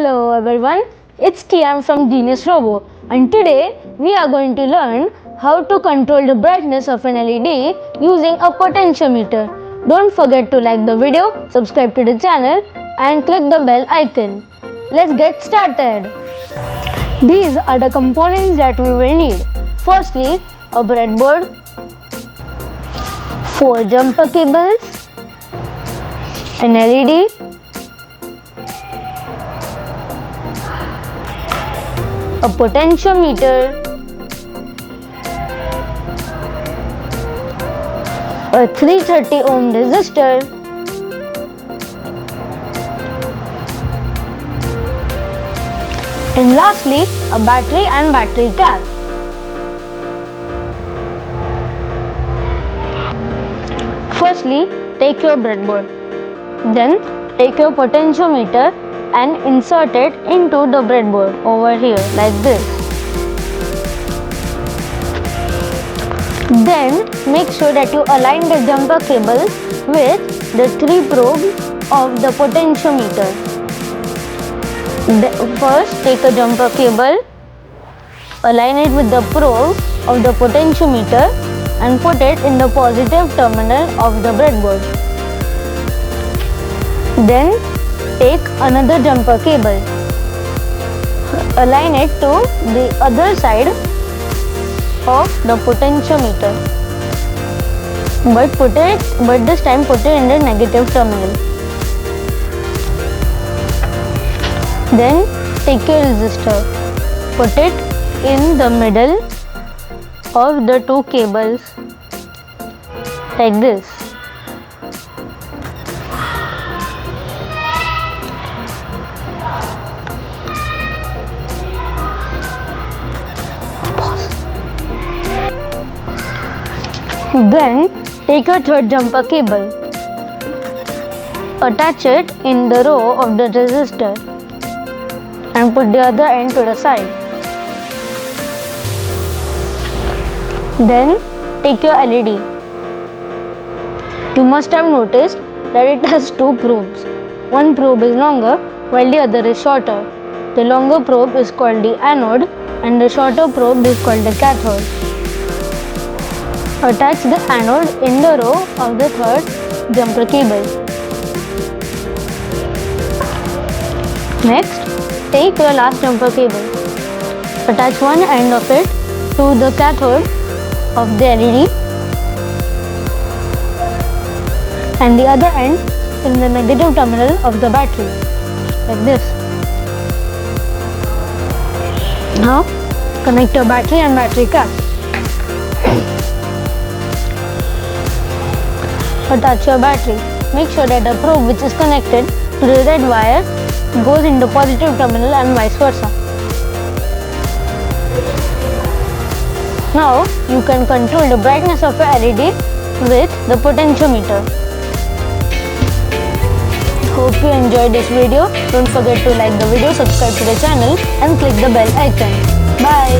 Hello everyone, it's TM from Genius Robo, and today we are going to learn how to control the brightness of an LED using a potentiometer. Don't forget to like the video, subscribe to the channel and click the bell icon. Let's get started. These are the components that we will need. Firstly, a breadboard, 4 jumper cables, an LED, a potentiometer, a 330 ohm resistor, and lastly a battery and battery cap. Firstly, take your breadboard. Then take your potentiometer and insert it into the breadboard over here like this. Then make sure that you align the jumper cable with the 3 probes of the potentiometer. First take a jumper cable, align it with the probe of the potentiometer and put it in the positive terminal of the breadboard. Then take another jumper cable, align it to the other side of the potentiometer, but this time put it in the negative terminal. Then take your resistor, put it in the middle of the 2 cables like this. Then take your 3rd jumper cable, attach it in the row of the resistor and put the other end to the side. Then take your LED. You must have noticed that it has 2 probes. One probe is longer while the other is shorter. The longer probe is called the anode and the shorter probe is called the cathode. Attach the anode in the row of the 3rd jumper cable. Next, take your last jumper cable. Attach one end of it to the cathode of the LED and the other end in the negative terminal of the battery, like this. Now, connect your battery and battery cap. Attach your battery. Make sure that the probe which is connected to the red wire goes in the positive terminal and vice versa. Now you can control the brightness of your LED with the potentiometer. Hope you enjoyed this video. Don't forget to like the video, subscribe to the channel and click the bell icon. Bye.